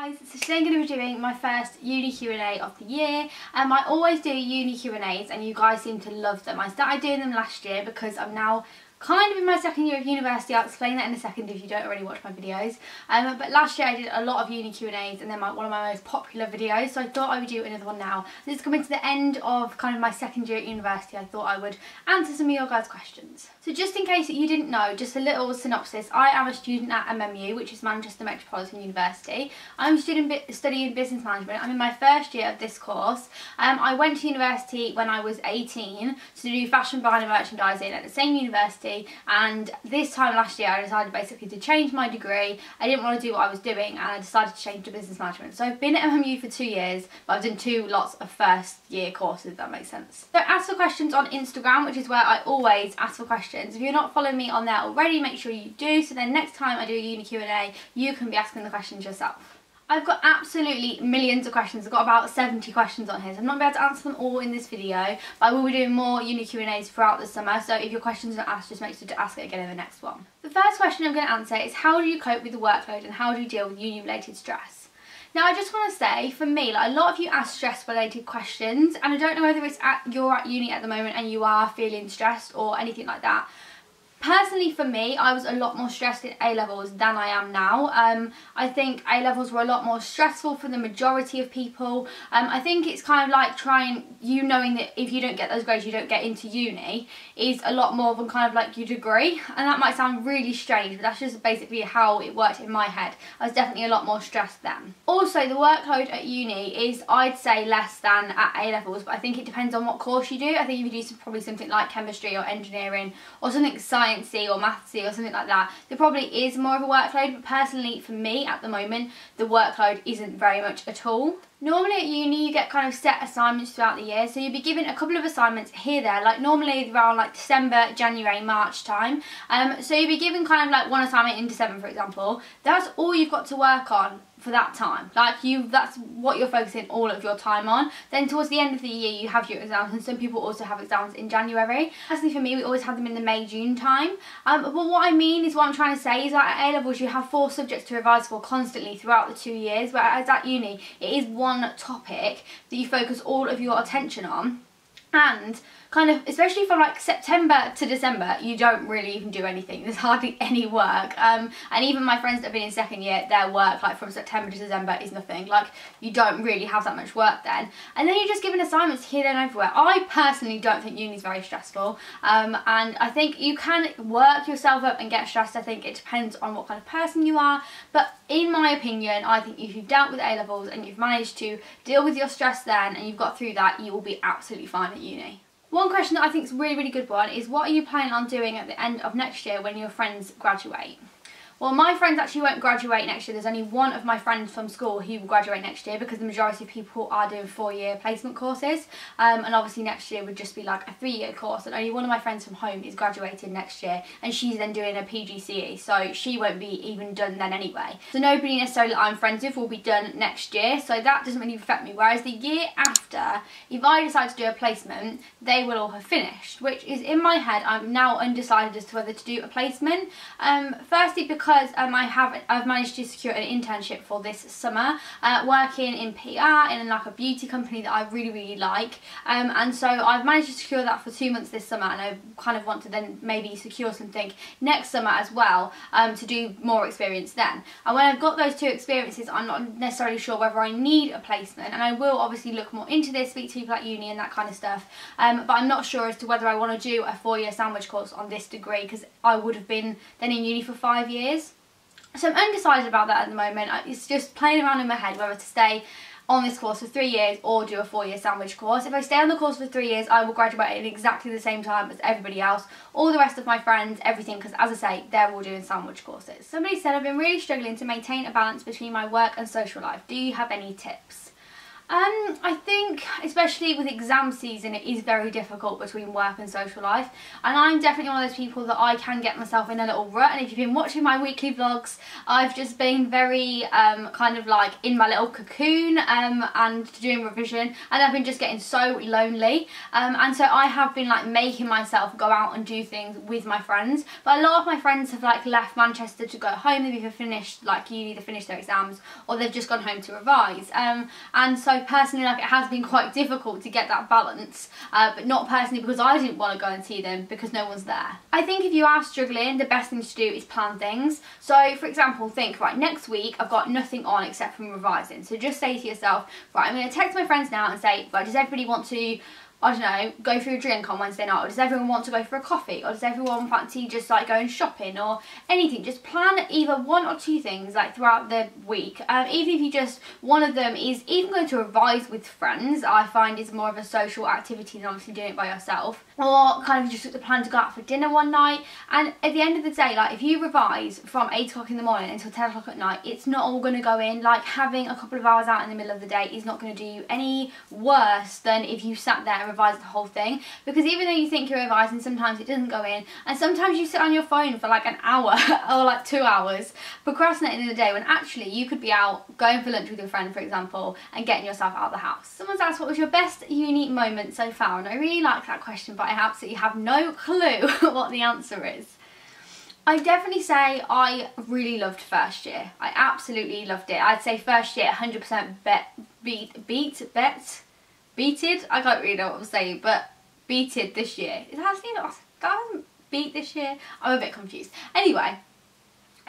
Guys, so today I'm going to be doing my first uni Q&A of the year. I always do uni Q&As and you guys seem to love them. I started doing them last year because I'm now kind of in my second year of university. I'll explain that in a second if you don't already watch my videos. But last year I did a lot of uni Q&As and they're one of my most popular videos, so I thought I would do another one now. This is coming to the end of kind of my second year at university. I thought I would answer some of your guys' questions. So just in case that you didn't know, just a little synopsis. I am a student at MMU, which is Manchester Metropolitan University. I'm studying business management. I'm in my first year of this course. I went to university when I was 18 to do fashion buying and merchandising at the same university, and this time last year I decided basically to change my degree. I didn't want to do what I was doing and I decided to change to business management. So I've been at MMU for 2 years, but I've done two lots of first year courses, if that makes sense. So ask for questions on Instagram, which is where I always ask for questions. If you're not following me on there already, make sure you do, so then next time I do a uni Q&A you can be asking the questions yourself. I've got absolutely millions of questions. I've got about 70 questions on here, so I'm not going to be able to answer them all in this video, but I will be doing more uni Q&As throughout the summer, so if your questions are not asked, just make sure to ask it again in the next one. The first question I'm going to answer is, how do you cope with the workload and how do you deal with uni related stress? Now I just want to say, for me, like, a lot of you ask stress related questions, and I don't know whether it's you're at uni at the moment and you are feeling stressed or anything like that. Personally, for me, I was a lot more stressed in A-levels than I am now. I think A-levels were a lot more stressful for the majority of people. I think it's kind of like knowing that if you don't get those grades, you don't get into uni, is a lot more than kind of like your degree. And that might sound really strange, but that's just basically how it worked in my head. I was definitely a lot more stressed then. Also, the workload at uni is, I'd say, less than at A-levels, but I think it depends on what course you do. I think if you do probably something like chemistry or engineering or something sciencey or mathsy or something like that, there probably is more of a workload, but personally for me at the moment the workload isn't very much at all. Normally at uni you get kind of set assignments throughout the year, so you'll be given a couple of assignments here there, like normally around like December, January, March time. So you'll be given kind of like one assignment in December, for example. That's all you've got to work on for that time. Like that's what you're focusing all of your time on. Then towards the end of the year you have your exams, and some people also have exams in January. Personally for me, we always have them in the May-June time. But what I mean is, what I'm trying to say is that at A-levels you have 4 subjects to revise for constantly throughout the 2 years, whereas at uni it is one topic that you focus all of your attention on. And kind of, especially from like September to December, you don't really even do anything. There's hardly any work. And even my friends that have been in second year, their work like from September to December is nothing. Like, you don't really have that much work then. And then you're just given assignments here, there and everywhere. I personally don't think uni is very stressful. And I think you can work yourself up and get stressed. I think it depends on what kind of person you are. But in my opinion, I think if you've dealt with A-levels and you've managed to deal with your stress then and you've got through that, you will be absolutely fine at uni. One question that I think is a really good one is, what are you planning on doing at the end of next year when your friends graduate? Well, my friends actually won't graduate next year. There's only one of my friends from school who will graduate next year, because the majority of people are doing 4-year placement courses. And obviously next year would just be like a 3-year course, and only one of my friends from home is graduating next year, and she's then doing a PGCE, so she won't be even done then anyway. So nobody necessarily that I'm friends with will be done next year, so that doesn't really affect me. Whereas the year after, if I decide to do a placement, they will all have finished, which is, in my head, I'm now undecided as to whether to do a placement. Firstly because I've managed to secure an internship for this summer, working in PR in like a beauty company that I really like, and so I've managed to secure that for 2 months this summer, and I kind of want to then maybe secure something next summer as well, to do more experience then. And when I've got those 2 experiences, I'm not necessarily sure whether I need a placement, and I will obviously look more into this, speak to people at uni and that kind of stuff, but I'm not sure as to whether I want to do a 4-year sandwich course on this degree, because I would have been then in uni for 5 years. So I'm undecided about that at the moment. It's just playing around in my head whether to stay on this course for 3 years or do a 4-year sandwich course. If I stay on the course for 3 years, I will graduate at exactly the same time as everybody else, all the rest of my friends, everything, because as I say, they're all doing sandwich courses. Somebody said, I've been really struggling to maintain a balance between my work and social life. Do you have any tips? I think, especially with exam season, it is very difficult between work and social life, and I'm definitely one of those people that I can get myself in a little rut. And if you've been watching my weekly vlogs, I've just been very kind of like in my little cocoon and doing revision, and I've been just getting so lonely, and so I have been like making myself go out and do things with my friends. But a lot of my friends have like left Manchester to go home. They've either finished like uni, they've finished their exams, or they've just gone home to revise, and so personally, like, it has been quite difficult to get that balance, but not personally because I didn't want to go and see them because no one's there. I think if you are struggling, the best thing to do is plan things. So for example, think, right, next week I've got nothing on except from revising, so just say to yourself, right, I'm going to text my friends now and say, right, does everybody want to, I don't know, go for a drink on Wednesday night, or does everyone want to go for a coffee, or does everyone fancy just like going shopping or anything? Just plan either one or two things like throughout the week. Even if you just, one of them is even going to revise with friends, I find is more of a social activity than obviously doing it by yourself. Or kind of just plan to go out for dinner one night. And at the end of the day, like if you revise from 8 o'clock in the morning until 10 o'clock at night, it's not all going to go in. Like having a couple of hours out in the middle of the day is not going to do you any worse than if you sat there and revised the whole thing. Because even though you think you're revising, sometimes it doesn't go in. And sometimes you sit on your phone for like an hour or like 2 hours procrastinating in the day, when actually you could be out going for lunch with your friend, for example, and getting yourself out of the house. Someone's asked what was your best uni moment so far, and I really like that question, but I absolutely have no clue what the answer is. I definitely say I really loved first year. I absolutely loved it. I'd say first year 100% beated. I can't really know what I'm saying, but beated this year. It hasn't beat this year. I'm a bit confused. Anyway,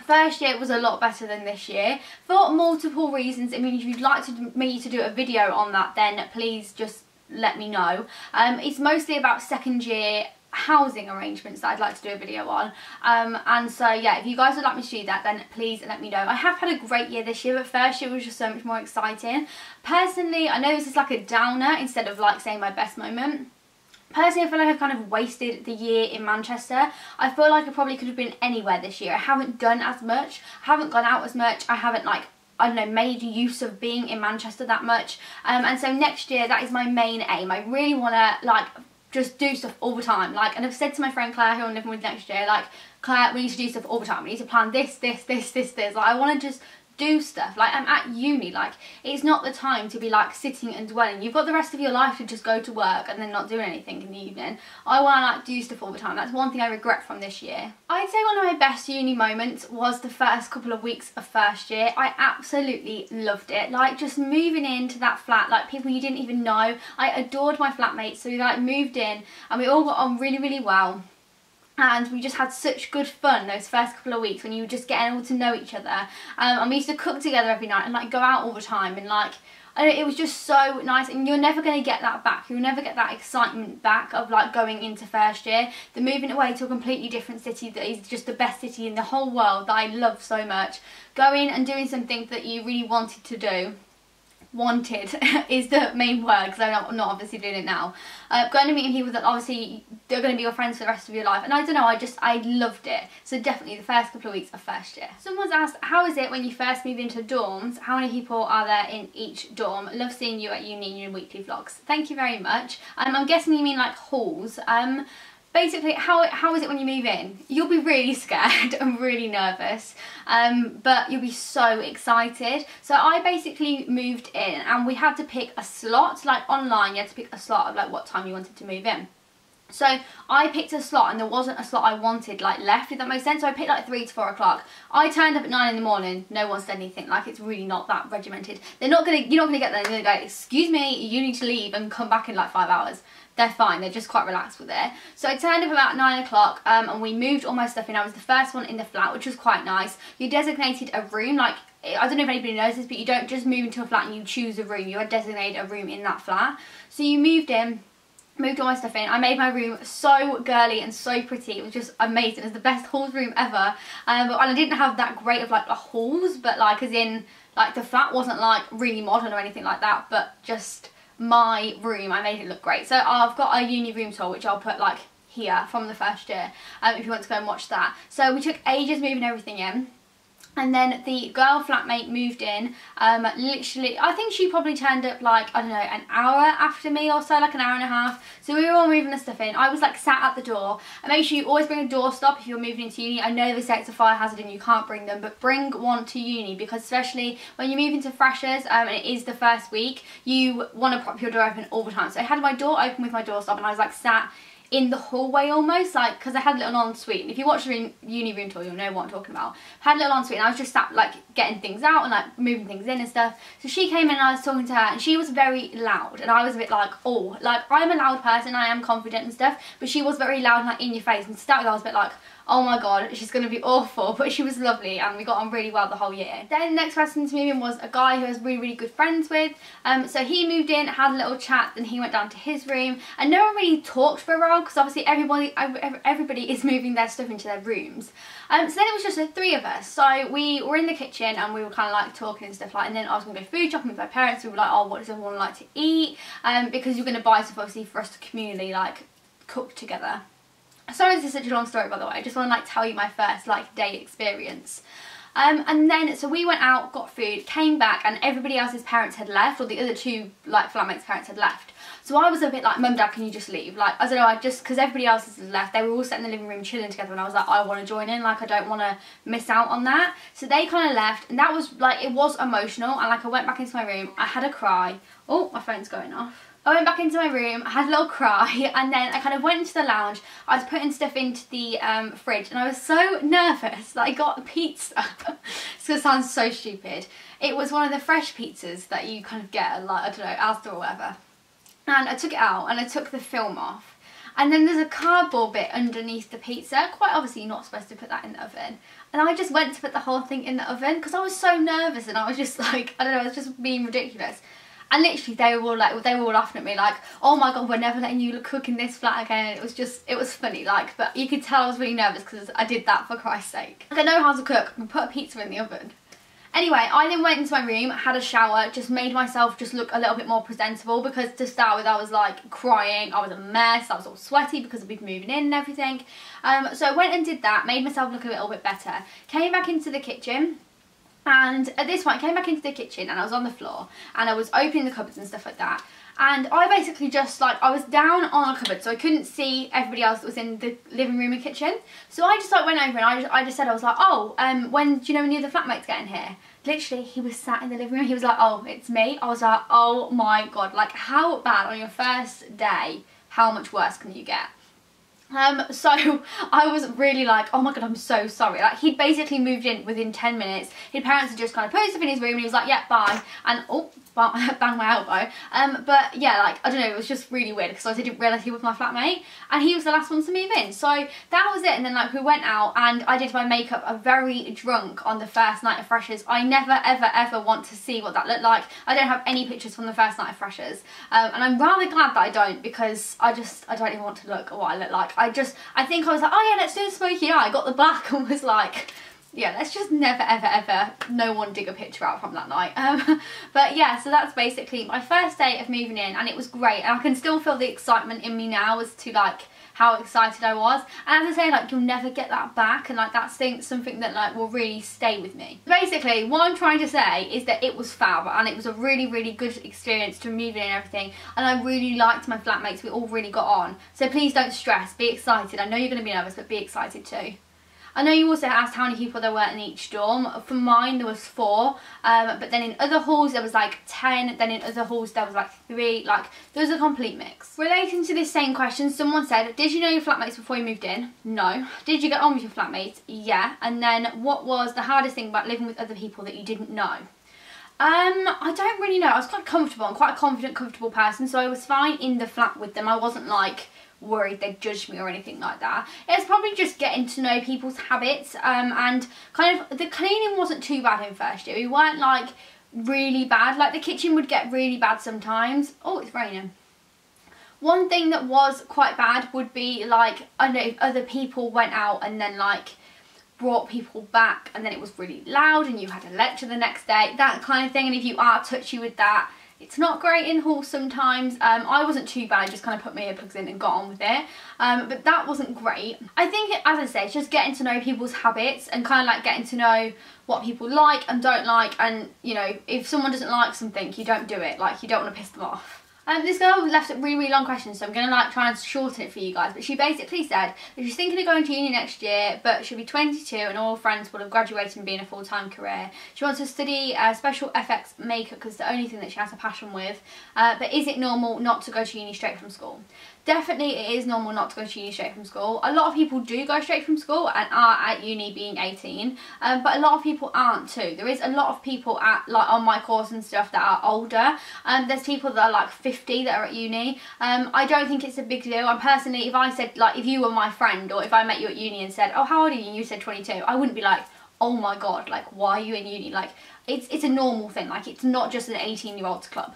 first year was a lot better than this year for multiple reasons. I mean, if you'd like me to do a video on that, then please just let me know. It's mostly about second year housing arrangements that I'd like to do a video on, and so yeah, if you guys would like me to do that, then please let me know. I have had a great year this year, but first year was just so much more exciting. Personally, I know this is like a downer instead of like saying my best moment. Personally, I feel like I've kind of wasted the year in Manchester. I feel like I probably could have been anywhere this year. I haven't done as much, I haven't gone out as much, I haven't like, I don't know, made use of being in Manchester that much, and so next year that is my main aim. I really want to like just do stuff all the time, like, and I've said to my friend Claire, who I'm living with next year, like, Claire, we need to do stuff all the time, we need to plan this, like, I want to just do stuff. Like, I'm at uni, like, it's not the time to be like sitting and dwelling. You've got the rest of your life to just go to work and then not do anything in the evening. I want to like do stuff all the time. That's one thing I regret from this year. I'd say one of my best uni moments was the first couple of weeks of first year. I absolutely loved it. Like, just moving into that flat, like people you didn't even know. I adored my flatmates, so we like moved in and we all got on really, really well. And we just had such good fun those first couple of weeks when you were just getting all to know each other. And we used to cook together every night and like go out all the time, and like, it was just so nice. And you're never going to get that back. You'll never get that excitement back of like going into first year. The moving away to a completely different city that is just the best city in the whole world that I love so much. Going and doing something that you really wanted to do. Wanted is the main word, because I'm not obviously doing it now. Going and meeting people that obviously they're going to be your friends for the rest of your life, and I don't know, I loved it. So definitely the first couple of weeks of first year. Someone's asked, how is it when you first move into dorms? How many people are there in each dorm? Love seeing you at uni in your weekly vlogs. Thank you very much. I'm guessing you mean like halls. Basically, how is it when you move in? You'll be really scared and really nervous, but you'll be so excited. So I basically moved in and we had to pick a slot, like online you had to pick a slot of like what time you wanted to move in. So I picked a slot and there wasn't a slot I wanted like left, if that makes sense. So I picked like 3 to 4 o'clock. I turned up at 9 in the morning, no one said anything. Like, it's really not that regimented. You're not gonna get there and they're gonna go, excuse me, you need to leave and come back in like 5 hours. They're fine, they're just quite relaxed with it. So I turned up about 9 o'clock and we moved all my stuff in. I was the first one in the flat, which was quite nice. You designated a room, like, I don't know if anybody knows this, but you don't just move into a flat and you choose a room. You are designated a room in that flat. So you moved in, moved all my stuff in. I made my room so girly and so pretty. It was just amazing. It was the best halls room ever. But I didn't have that great of like the halls, but like as in, like the flat wasn't like really modern or anything like that, but just my room, I made it look great. So I've got a uni room tour, which I'll put like here from the first year, if you want to go and watch that. So we took ages moving everything in. And then the girl flatmate moved in, literally, I think she probably turned up like, I don't know, an hour after me or so, like an hour and a half. So we were all moving the stuff in. I was like sat at the door. And make sure you always bring a doorstop if you're moving into uni. I know they say it's a fire hazard and you can't bring them, but bring one to uni, because especially when you move into freshers and it is the first week, you want to prop your door open all the time. So I had my door open with my doorstop and I was like sat in the hallway almost, like, because I had a little ensuite, and if you watch the uni room tour you'll know what I'm talking about. I had a little ensuite and I was just sat like getting things out and like moving things in and stuff. So she came in and I was talking to her and she was very loud and I was a bit like, oh, like I'm a loud person, I am confident and stuff, but she was very loud and like in your face, and to start with I was a bit like, oh my god, she's going to be awful, but she was lovely and we got on really well the whole year. Then the next person to move in was a guy who I was really good friends with. So he moved in, had a little chat, then he went down to his room, and no one really talked for a while because obviously everybody is moving their stuff into their rooms. So then it was just the three of us. So we were in the kitchen and we were kind of like talking and stuff like, and then I was going to go food shopping with my parents. We were like, oh, what does everyone like to eat? Because you're going to buy stuff obviously for us to communally like cook together. Sorry, this is such a long story by the way, I just want to like tell you my first like day experience. And then so we went out, got food, came back, and everybody else's parents had left, or the other two like flatmates' parents had left. So I was a bit like, Mum, Dad, can you just leave? Like, I don't know, I just, because everybody else has left, they were all sat in the living room chilling together and I was like, I want to join in, like I don't want to miss out on that. So they kind of left, and that was like, it was emotional, and like I went back into my room, I had a cry. Oh, my phone's going off. I went back into my room, I had a little cry, and then I kind of went into the lounge. I was putting stuff into the fridge and I was so nervous that I got a pizza. It's going to sound so stupid. It was one of the fresh pizzas that you kind of get at, like, I don't know, Asda or whatever. And I took it out and I took the film off. And then there's a cardboard bit underneath the pizza. Quite obviously you're not supposed to put that in the oven. And I just went to put the whole thing in the oven because I was so nervous and I was just like, I don't know, I was just being ridiculous. And literally they were all laughing at me like, oh my god, we're never letting you cook in this flat again. It was funny, like, but you could tell I was really nervous because I did that for Christ's sake. Like, I know how to cook, I can put a pizza in the oven. Anyway, I then went into my room, had a shower, just made myself just look a little bit more presentable because to start with I was like crying, I was a mess, I was all sweaty because we'd been moving in and everything. So I went and did that, made myself look a little bit better. Came back into the kitchen. And at this point I came back into the kitchen and I was on the floor and I was opening the cupboards and stuff like that. And I basically just like, I was down on a cupboard so I couldn't see everybody else that was in the living room and kitchen. So I just like went over and I just said, I was like, oh, when do you know when the other flatmates get in here? Literally, he was sat in the living room, he was like, oh, it's me. I was like, oh my god, like how bad on your first day, how much worse can you get? So I was really like, oh my god, I'm so sorry. Like, he'd basically moved in within 10 minutes. His parents had just kind of put stuff in his room and he was like, yeah, bye. And oh, banged my elbow. But yeah, like, I don't know, it was just really weird because I didn't realise he was my flatmate and he was the last one to move in. So that was it. And then like we went out and I did my makeup. I'm very drunk on the first night of freshers. I never ever want to see what that looked like. I don't have any pictures from the first night of freshers. And I'm rather glad that I don't, because I don't even want to look at what I look like. I think I was like, oh yeah, let's do a smoky eye. I got the black and was like, yeah, let's just never ever no one dig a picture out from that night. But yeah, so that's basically my first day of moving in and it was great, and I can still feel the excitement in me now as to like how excited I was. And as I say, like, you'll never get that back, and like that's something that like will really stay with me. Basically what I'm trying to say is that it was fab and it was a really good experience to move in and everything, and I really liked my flatmates. We all really got on, so please don't stress, be excited. I know you're going to be nervous, but be excited too. I know you also asked how many people there were in each dorm. For mine there was 4, but then in other halls there was like 10, then in other halls there was like 3, like there was a complete mix. Relating to this same question, someone said, did you know your flatmates before you moved in? No. Did you get on with your flatmates? Yeah. And then what was the hardest thing about living with other people that you didn't know? I don't really know. I was quite comfortable. I'm quite a confident, comfortable person, so I was fine in the flat with them. I wasn't like worried they'd judge me or anything like that. It was probably just getting to know people's habits, and kind of the cleaning wasn't too bad in first year. We weren't like really bad. Like the kitchen would get really bad sometimes. Oh, it's raining. One thing that was quite bad would be like, I don't know, if other people went out and then like brought people back and then it was really loud and you had a lecture the next day, that kind of thing. And if you are touchy with that, It's not great in hauls sometimes. I wasn't too bad, I just kind of put my earplugs in and got on with it. But that wasn't great. I think, as I say, it's just getting to know people's habits and kind of like getting to know what people like and don't like, and you know, if someone doesn't like something, you don't do it. Like, you don't want to piss them off. This girl left a really long question, so I'm going to like try and shorten it for you guys, but she basically said that she's thinking of going to uni next year, but she'll be 22 and all her friends will have graduated and be in a full-time career. She wants to study special effects makeup because it's the only thing that she has a passion with, but is it normal not to go to uni straight from school? Definitely it is normal not to go to uni straight from school. A lot of people do go straight from school and are at uni being 18, but a lot of people aren't too. There is a lot of people at, like, on my course and stuff that are older. There's people that are like 50 that are at uni. I don't think it's a big deal. And personally, if I said, like, if you were my friend or if I met you at uni and said, oh, how old are you? And you said 22, I wouldn't be like, oh my god, like, why are you in uni? Like, it's a normal thing. Like, it's not just an 18-year-olds club.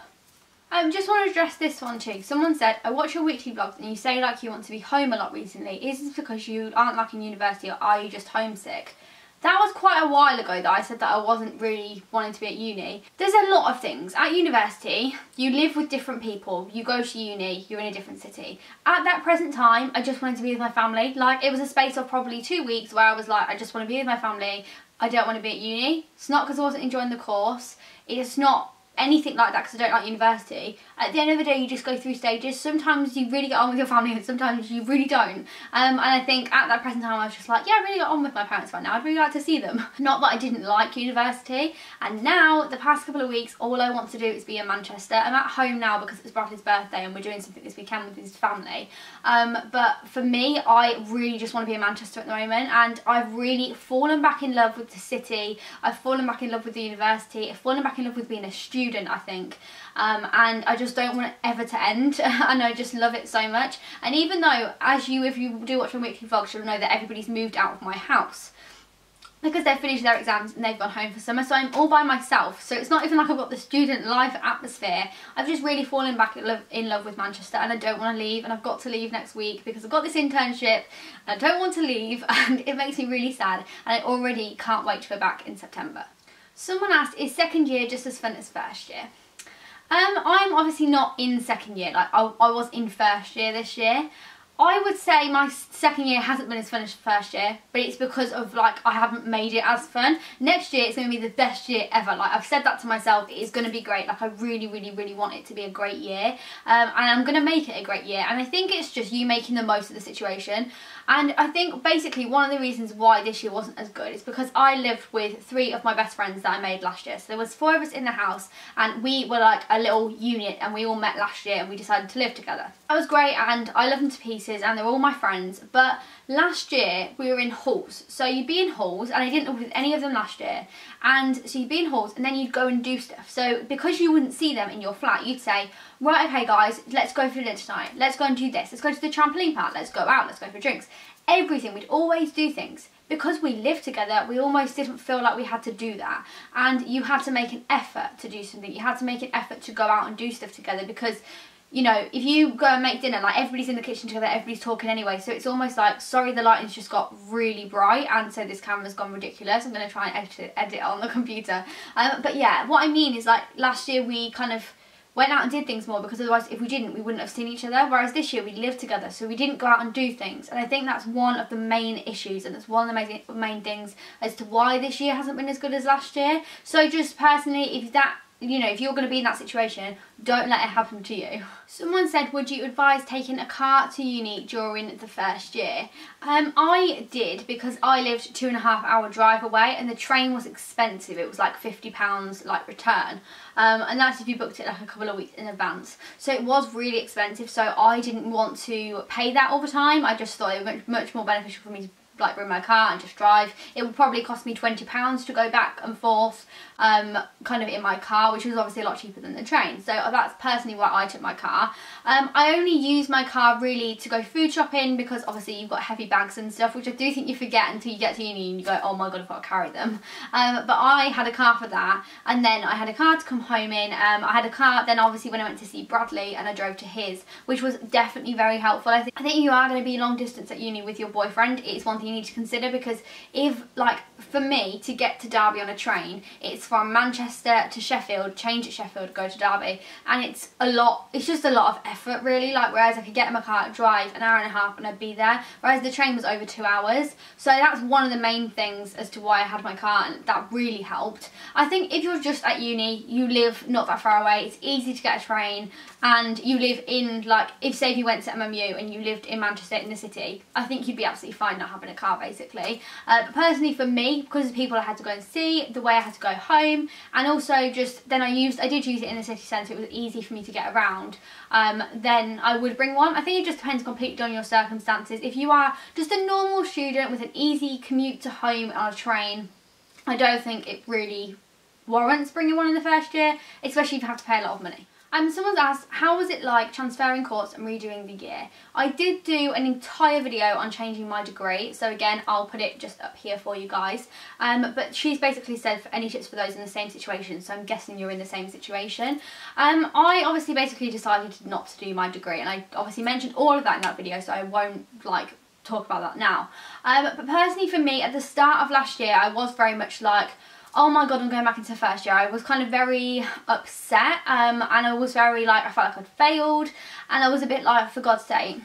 Just want to address this one too. Someone said, I watch your weekly vlogs and you say like you want to be home a lot recently. Is this because you aren't like in university, or are you just homesick? That was quite a while ago that I said that I wasn't really wanting to be at uni. There's a lot of things. At university, you live with different people. You go to uni, you're in a different city. At that present time, I just wanted to be with my family. Like, it was a space of probably 2 weeks where I was like, I just want to be with my family. I don't want to be at uni. It's not because I wasn't enjoying the course. It's not anything like that because I don't like university. At the end of the day, you just go through stages. Sometimes you really get on with your family and sometimes you really don't. And I think at that present time I was just like, yeah, I really got on with my parents right now. I'd really like to see them. Not that I didn't like university. And now, the past couple of weeks, all I want to do is be in Manchester. I'm at home now because it's Bradley's birthday and we're doing something this weekend with his family. But for me, I really just want to be in Manchester at the moment, and I've really fallen back in love with the city. I've fallen back in love with the university. I've fallen back in love with being a student, I think. And I just don't want it ever to end. And I just love it so much. And even though, if you do watch my weekly vlogs, you'll know that everybody's moved out of my house because they've finished their exams and they've gone home for summer, so I'm all by myself. So it's not even like I've got the student life atmosphere. I've just really fallen back in love with Manchester, and I don't want to leave, and I've got to leave next week because I've got this internship and I don't want to leave, and it makes me really sad, and I already can't wait to go back in September. Someone asked, is second year just as fun as first year? I'm obviously not in second year. Like, I was in first year this year. I would say my second year hasn't been as fun as first year, but it's because of, like, I haven't made it as fun. Next year it's going to be the best year ever. Like, I've said that to myself, it is going to be great. Like, I really, really, really want it to be a great year, and I'm going to make it a great year. And I think it's just you making the most of the situation. And I think basically one of the reasons why this year wasn't as good is because I lived with 3 of my best friends that I made last year. So there was 4 of us in the house, and we were like a little unit, and we all met last year and we decided to live together. That was great, and I love them to pieces, and they're all my friends. But last year we were in halls, so you'd be in halls, and I didn't live with any of them last year. And so you'd be in halls and then you'd go and do stuff. So because you wouldn't see them in your flat, you'd say, right, okay guys, let's go for dinner tonight, let's go and do this, let's go to the trampoline park, let's go out, let's go for drinks. Everything, we'd always do things. Because we lived together, we almost didn't feel like we had to do that. And you had to make an effort to do something. You had to make an effort to go out and do stuff together, because, you know, if you go and make dinner, like, everybody's in the kitchen together, everybody's talking anyway, so it's almost like, sorry, the lighting's just got really bright, and so this camera's gone ridiculous. I'm going to try and edit it on the computer. But yeah, what I mean is, like, last year we kind of went out and did things more, because otherwise if we didn't, we wouldn't have seen each other. Whereas this year we lived together, so we didn't go out and do things. And I think that's one of the main issues, and it's one of the main things as to why this year hasn't been as good as last year. So just personally, if that, you know, if you're going to be in that situation, don't let it happen to you. Someone said, would you advise taking a car to uni during the first year? I did, because I lived 2.5-hour drive away, and the train was expensive. It was like £50 like return, and that's if you booked it like a couple of weeks in advance. So it was really expensive, so I didn't want to pay that all the time. I just thought it would be much more beneficial for me to like bring my car and just drive. It would probably cost me £20 to go back and forth, kind of in my car, which was obviously a lot cheaper than the train. So that's personally why I took my car. I only use my car really to go food shopping, because obviously you've got heavy bags and stuff, which I do think you forget until you get to uni and you go, oh my god, I've got to carry them. But I had a car for that, and then I had a car to come home in. I had a car then obviously when I went to see Bradley, and I drove to his, which was definitely very helpful. I think if you are going to be long distance at uni with your boyfriend, it's one thing you need to consider, because if, like, for me to get to Derby on a train, it's from Manchester to Sheffield, change at Sheffield, go to Derby, and it's just a lot of effort really. Like, whereas I could get in my car, drive an hour and a half and I'd be there, whereas the train was over 2 hours. So that's one of the main things as to why I had my car, and that really helped. I think if you're just at uni, you live not that far away, it's easy to get a train, and you live in, like, if say if you went to MMU and you lived in Manchester in the city, I think you'd be absolutely fine not having a car basically. But personally for me, because of the people I had to go and see, the way I had to go home, and also just then I did use it in the city centre, it was easy for me to get around, then I would bring one. I think it just depends completely on your circumstances. If you are just a normal student with an easy commute to home on a train, I don't think it really warrants bringing one in the first year, especially if you have to pay a lot of money. Someone's asked, how was it like transferring course and redoing the year? I did do an entire video on changing my degree, so again, I'll put it just up here for you guys. But she's basically said for any tips for those in the same situation, so I'm guessing you're in the same situation. I obviously basically decided not to do my degree, and I obviously mentioned all of that in that video, so I won't, like, talk about that now. But personally for me, at the start of last year, I was very much like, oh my god, I'm going back into first year. I was kind of very upset, and I was very like, I felt like I'd failed, and I was a bit like, for God's sake.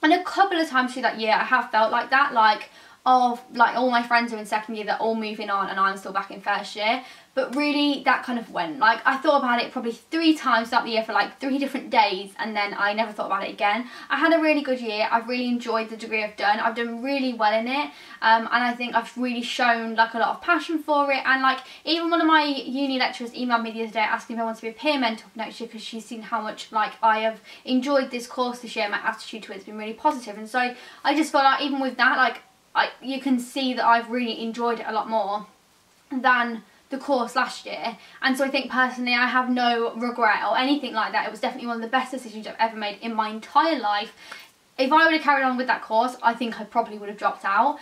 And a couple of times through that year I have felt like that, like, all my friends are in second year, they're all moving on and I'm still back in first year. But really, that kind of went. Like, I thought about it probably 3 times throughout the year for like 3 different days, and then I never thought about it again. I had a really good year. I've really enjoyed the degree I've done. I've done really well in it, and I think I've really shown like a lot of passion for it. And like, even one of my uni lecturers emailed me the other day asking if I want to be a peer mentor for next year, because she's seen how much like I have enjoyed this course this year. My attitude to it's been really positive, and so I just feel like even with that, like, you can see that I've really enjoyed it a lot more than the course last year. And so I think personally I have no regret or anything like that. It was definitely one of the best decisions I've ever made in my entire life. If I would have carried on with that course, I think I probably would have dropped out.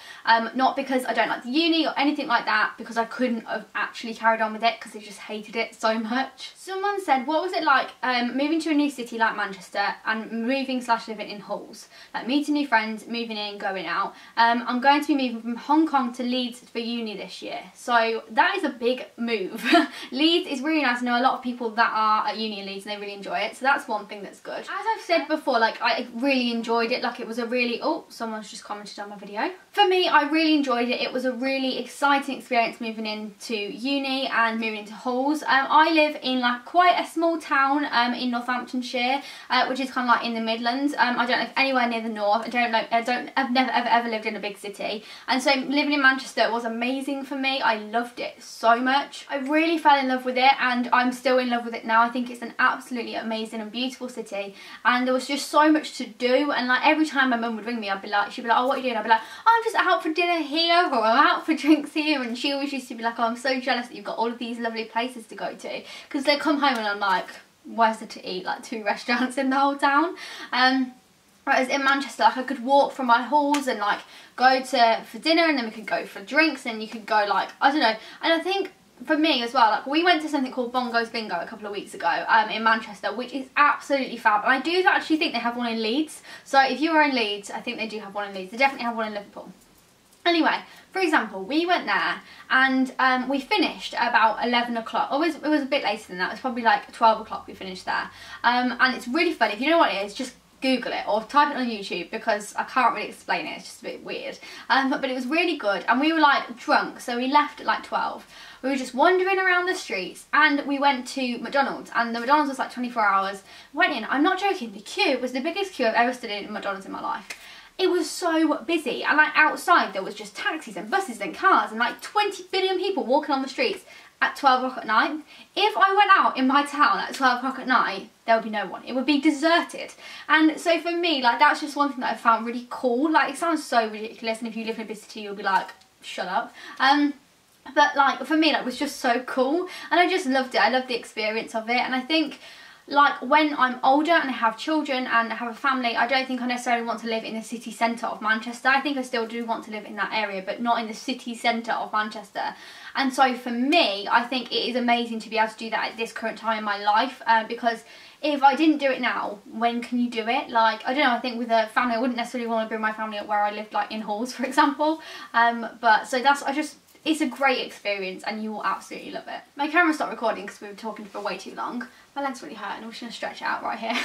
Not because I don't like the uni or anything like that, because I couldn't have actually carried on with it because I just hated it so much. Someone said, what was it like moving to a new city like Manchester and moving/living in halls? Like meeting new friends, moving in, going out. I'm going to be moving from Hong Kong to Leeds for uni this year. So that is a big move. Leeds is really nice. I know a lot of people that are at uni in Leeds and they really enjoy it. So that's one thing that's good. As I've said before, like, I really enjoyed it. Like, it was a really, oh, someone's just commented on my video. For me, I really enjoyed it. It was a really exciting experience moving into uni and moving into halls. I live in like quite a small town in Northamptonshire, which is kind of like in the Midlands. I don't live anywhere near the north. I've never ever lived in a big city, and so living in Manchester was amazing for me. I loved it so much. I really fell in love with it, and I'm still in love with it now. I think it's an absolutely amazing and beautiful city, and there was just so much to do. And like, every time my mum would ring me, she'd be like, oh, what are you doing? I'd be like, oh, I'm just out for dinner here, or I'm out for drinks here. And she always used to be like, oh, I'm so jealous that you've got all of these lovely places to go to, because they come home and I'm like, where's there to eat? Like 2 restaurants in the whole town. Whereas in Manchester, like, I could walk from my halls and like go for dinner, and then we could go for drinks, and you could go like, I don't know. And I think for me as well, like, we went to something called Bongo's Bingo a couple of weeks ago in Manchester, which is absolutely fab. And I do actually think they have one in Leeds. So if you are in Leeds, I think they do have one in Leeds. They definitely have one in Liverpool. Anyway, for example, we went there and we finished about 11 o'clock. It was a bit later than that. It was probably like 12 o'clock we finished there. And it's really fun. If you know what it is, just Google it or type it on YouTube, because I can't really explain it. It's just a bit weird. But it was really good. And we were like drunk, so we left at like 12. We were just wandering around the streets, and we went to McDonald's, and the McDonald's was like 24 hours. Went in, I'm not joking, the queue was the biggest queue I've ever stood in McDonald's in my life. It was so busy, and like outside there was just taxis and buses and cars and like 20 billion people walking on the streets at 12 o'clock at night. If I went out in my town at 12 o'clock at night, there would be no one. It would be deserted. And so for me, like, that's just one thing that I found really cool. Like, it sounds so ridiculous, and if you live in a big city, you'll be like, shut up. But like, for me, that was just so cool, and I just loved it. I loved the experience of it, and I think like when I'm older and I have children and I have a family, I don't think I necessarily want to live in the city centre of Manchester. I think I still do want to live in that area, but not in the city centre of Manchester. And so for me, I think it is amazing to be able to do that at this current time in my life, because if I didn't do it now, when can you do it? Like, I don't know, I think with a family, I wouldn't necessarily want to bring my family up where I lived, like in halls, for example. But so that's, it's a great experience and you will absolutely love it. My camera stopped recording because we were talking for way too long. My leg's really hurt and I'm just going to stretch it out right here.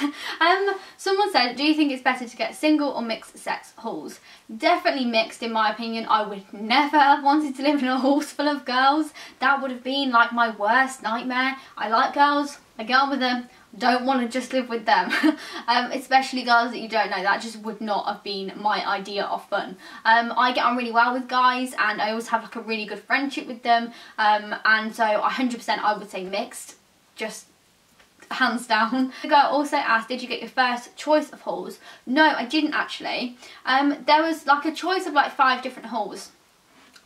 Someone said, do you think it's better to get single or mixed sex halls? Definitely mixed in my opinion. I would never have wanted to live in a halls full of girls. That would have been like my worst nightmare. I like girls, I get on with them. Don't want to just live with them. Especially girls that you don't know. That just would not have been my idea of fun. I get on really well with guys and I always have like a really good friendship with them, and so 100% I would say mixed, just hands down. The girl also asked, did you get your first choice of halls? No, I didn't actually. There was like a choice of like 5 different halls.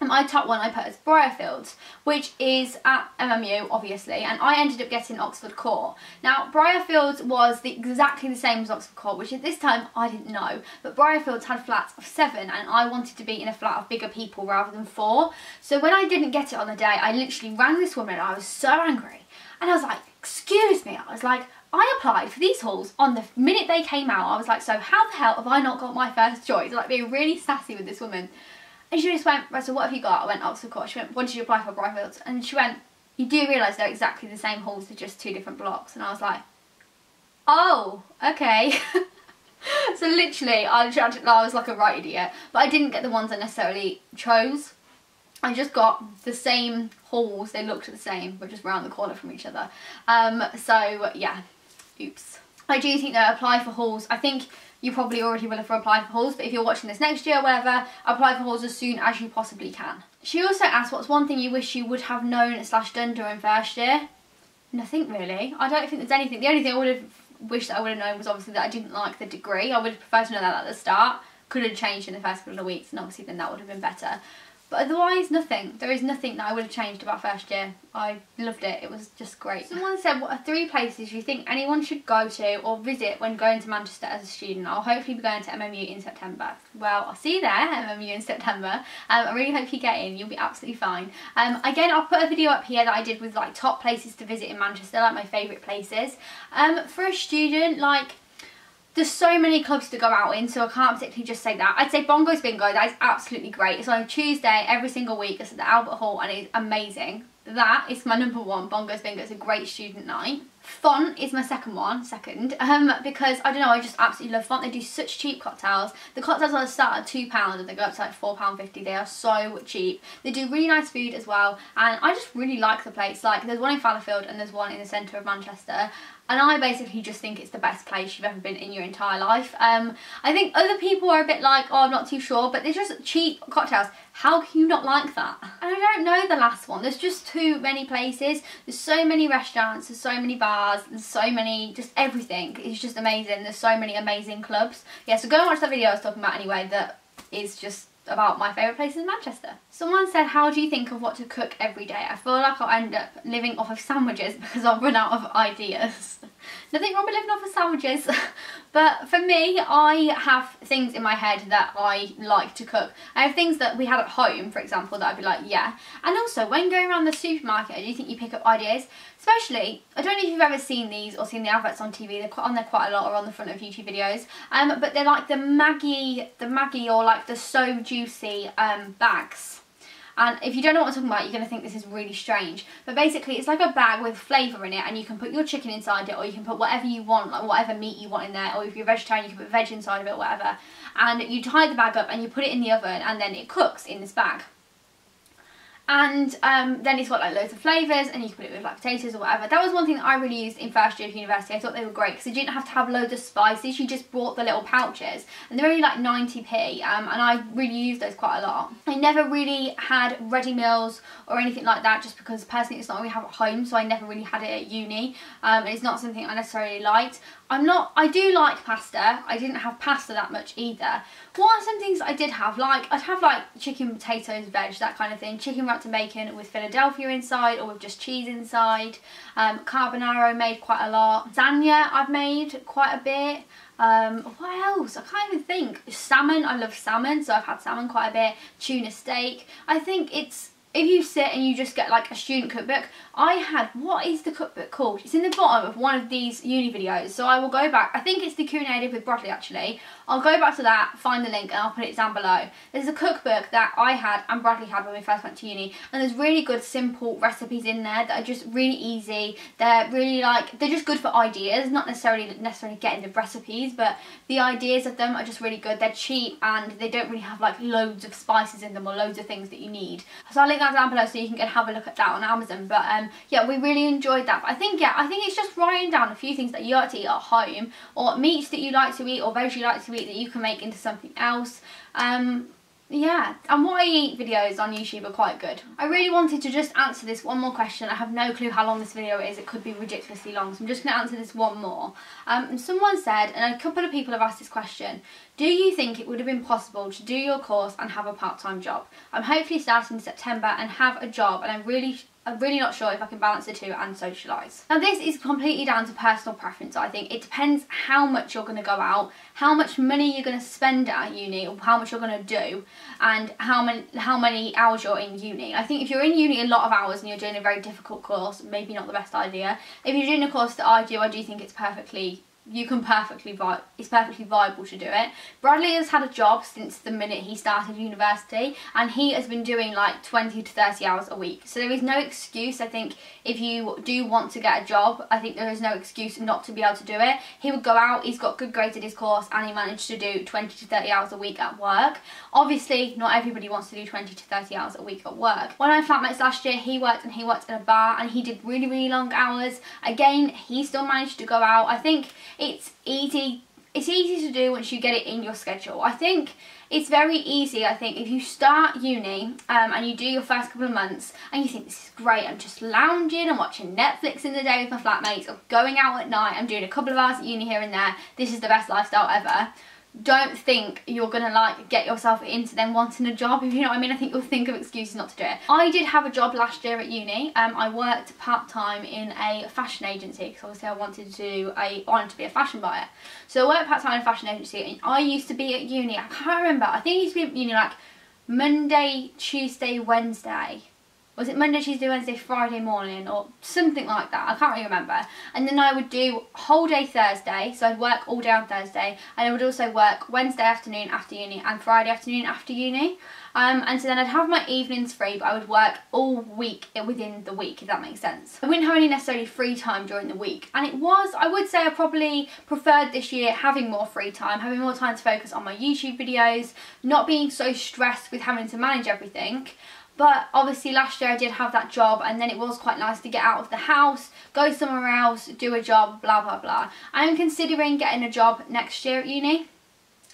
My top one I put as Briarfields, which is at MMU obviously, and I ended up getting Oxford Court. Now Briarfields was exactly the same as Oxford Court, which at this time I didn't know, but Briarfields had flats of 7 and I wanted to be in a flat of bigger people rather than 4. So when I didn't get it on the day, I literally rang this woman and I was so angry. And I was like, excuse me, I was like, I applied for these halls on the minute they came out. I was like, so how the hell have I not got my first choice? Like being really sassy with this woman. And she just went, right, so what have you got? I went, Oxford Court. She went, what did you apply for, Briarfields? And she went, you do realise they're exactly the same halls, they're just 2 different blocks. And I was like, oh, okay. So literally, I was like a right idiot. But I didn't get the ones I necessarily chose. I just got the same halls, they looked the same, but just round the corner from each other. So yeah, oops. I do think that I apply for halls, I think you probably already will have applied for halls, but if you're watching this next year or whatever, apply for halls as soon as you possibly can. She also asked, what's one thing you wish you would have known / done during first year? Nothing really. I don't think there's anything. The only thing I would have wished that I would have known was obviously that I didn't like the degree. I would have preferred to know that at the start. Could have changed in the first couple of weeks and obviously then that would have been better. But otherwise, nothing. There is nothing that I would have changed about first year. I loved it. It was just great. Someone said, what are 3 places you think anyone should go to or visit when going to Manchester as a student? I'll hopefully be going to MMU in September. Well, I'll see you there at MMU in September. I really hope you get in. You'll be absolutely fine. Again, I'll put a video up here that I did with like top places to visit in Manchester, like my favourite places. For a student, like, there's so many clubs to go out in, so I can't particularly just say that. I'd say Bongo's Bingo, that is absolutely great. It's on a Tuesday every single week. It's at the Albert Hall and it's amazing. That is my number 1, Bongo's Bingo. It's a great student night. Font is my second, because I don't know, I just absolutely love Font. They do such cheap cocktails. The cocktails are start at £2 and they go up to like £4.50. They are so cheap. They do really nice food as well, and I just really like the place. Like, there's one in Fallowfield and there's one in the centre of Manchester, and I basically just think it's the best place you've ever been in your entire life. I think other people are a bit like, oh, I'm not too sure, but they're just cheap cocktails. How can you not like that? And I don't know the last one. There's just too many places. There's so many restaurants, there's so many bars, there's so many, just everything. It's just amazing. There's so many amazing clubs. Yeah, so go and watch that video I was talking about anyway, that is just about my favourite places in Manchester. Someone said, how do you think of what to cook every day? I feel like I'll end up living off of sandwiches because I'll run out of ideas. Nothing wrong with living off of sandwiches, but for me, I have things in my head that I like to cook. I have things that we have at home, for example, that I'd be like, yeah. And also, when going around the supermarket, do you think you pick up ideas? Especially, I don't know if you've ever seen these or seen the adverts on TV, they're quite on there quite a lot, or on the front of YouTube videos, but they're like the Maggie or like the So Juicy bags. And if you don't know what I'm talking about, you're going to think this is really strange. But basically, it's like a bag with flavour in it, and you can put your chicken inside it, or you can put whatever you want, like whatever meat you want in there, or if you're vegetarian, you can put veg inside of it, whatever. And you tie the bag up and you put it in the oven, and then it cooks in this bag. And then it's got like loads of flavours, and you can put it with like potatoes or whatever. That was one thing that I really used in first year of university. I thought they were great because you didn't have to have loads of spices. You just bought the little pouches, and they're only like 90p, and I really used those quite a lot. I never really had ready meals or anything like that, just because personally it's not what we have at home, so I never really had it at uni, and it's not something I necessarily liked. I do like pasta. I didn't have pasta that much either. What are some things I did have? Like, I'd have like chicken, potatoes, veg, that kind of thing. Chicken wrapped in bacon with Philadelphia inside or with just cheese inside. Carbonara made quite a lot. Lasagna I've made quite a bit. What else? I can't even think. Salmon, I love salmon, so I've had salmon quite a bit. Tuna steak. I think it's, if you sit and you just get like a student cookbook, I had, what is the cookbook called? It's in the bottom of one of these uni videos, so I will go back. I think it's the Q&A I did with Bradley actually. I'll go back to that, find the link, and I'll put it down below. There's a cookbook that I had and Bradley had when we first went to uni, and there's really good simple recipes in there that are just really easy. They're really like, they're just good for ideas, not necessarily getting the recipes, but the ideas of them are just really good. They're cheap and they don't really have like loads of spices in them or loads of things that you need. So I'll link that down below so you can go and have a look at that on Amazon. But yeah, we really enjoyed that. But I think it's just writing down a few things that you like to eat at home, or meats that you like to eat, or veg you like to eat that you can make into something else. Yeah, and what I eat videos on YouTube are quite good. I really wanted to just answer this one more question. I have no clue how long this video is. It could be ridiculously long, so I'm just going to answer this one more. And someone said, and a couple of people have asked this question, do you think it would have been possible to do your course and have a part-time job? I'm hopefully starting in September and have a job, and I'm really not sure if I can balance the two and socialise. Now this is completely down to personal preference. I think it depends how much you're going to go out, how much money you're going to spend at uni, or how much you're going to do, and how many hours you're in uni. I think if you're in uni a lot of hours and you're doing a very difficult course, maybe not the best idea. If you're doing a course that I do think it's perfectly, it's perfectly viable to do it. Bradley has had a job since the minute he started university, and he has been doing like 20 to 30 hours a week. So there is no excuse. I think if you do want to get a job, I think there is no excuse not to be able to do it. He would go out, he's got good grades in his course, and he managed to do 20 to 30 hours a week at work. Obviously, not everybody wants to do 20 to 30 hours a week at work. When I had Flatmates last year, he worked in a bar, and he did really, really long hours. Again, he still managed to go out. I think it's easy to do once you get it in your schedule. I think it's very easy. I think if you start uni and you do your first couple of months and you think this is great, I'm just lounging and watching Netflix in the day with my flatmates, or going out at night, I'm doing a couple of hours at uni here and there, this is the best lifestyle ever. Don't think you're gonna like get yourself into then wanting a job, if you know what I mean. I think you'll think of excuses not to do it. I did have a job last year at uni. I worked part-time in a fashion agency because obviously I wanted to be a fashion buyer. So I worked part-time in a fashion agency, and I used to be at uni, I can't remember, I think I used to be at uni like Monday, Tuesday, Wednesday. Was it Monday, Tuesday, Wednesday, Friday morning, or something like that? I can't really remember. And then I would do whole day Thursday, so I'd work all day on Thursday, and I would also work Wednesday afternoon after uni and Friday afternoon after uni. And so then I'd have my evenings free, but I would work all week within the week, if that makes sense. I wouldn't have any necessarily free time during the week, and I would say I probably preferred this year having more free time, having more time to focus on my YouTube videos, not being so stressed with having to manage everything. But obviously last year I did have that job, and then it was quite nice to get out of the house, go somewhere else, do a job, blah blah blah. I am considering getting a job next year at uni,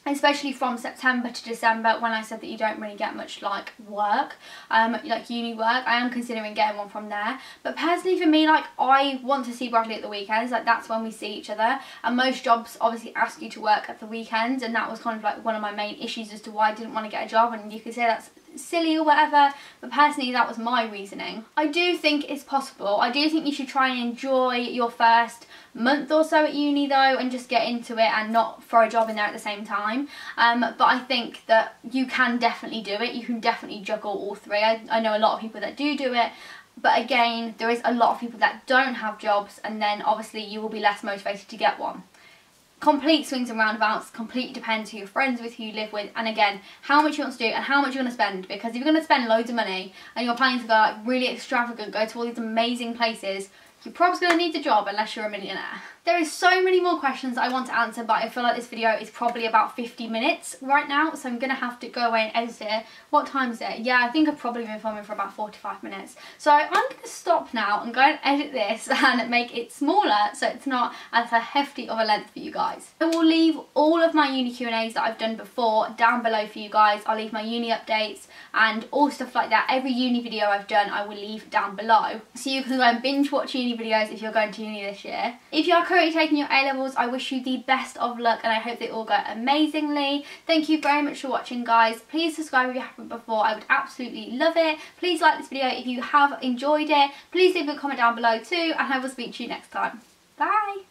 especially from September to December, when I said that you don't really get much like work, like uni work. I am considering getting one from there. But personally for me, like, I want to see Bradley at the weekends, like that's when we see each other, and most jobs obviously ask you to work at the weekends, and that was kind of like one of my main issues as to why I didn't want to get a job. And you could say that's silly or whatever, but personally that was my reasoning. I do think it's possible. I do think you should try and enjoy your first month or so at uni though, and just get into it and not throw a job in there at the same time. But I think that you can definitely do it. You can definitely juggle all three. I know a lot of people that do it, but again, there is a lot of people that don't have jobs, and then obviously you will be less motivated to get one. Complete swings and roundabouts, completely depends who you're friends with, who you live with, and again, how much you want to do and how much you're going to spend. Because if you're going to spend loads of money and you're planning to go like really extravagant, go to all these amazing places, you're probably going to need the job unless you're a millionaire. There is so many more questions I want to answer, but I feel like this video is probably about 50 minutes right now, so I'm going to have to go away and edit it. What time is it? Yeah, I think I've probably been filming for about 45 minutes. So I'm going to stop now and go and edit this and make it smaller so it's not as a hefty of a length for you guys. I will leave all of my uni Q&As that I've done before down below for you guys. I'll leave my uni updates and all stuff like that. Every uni video I've done I will leave down below, so you can go and binge watch uni videos if you're going to uni this year. If you are currently taking your A-levels, I wish you the best of luck and I hope they all go amazingly. Thank you very much for watching, guys. Please subscribe if you haven't before. I would absolutely love it. Please like this video if you have enjoyed it. Please leave a comment down below too, and I will speak to you next time. Bye!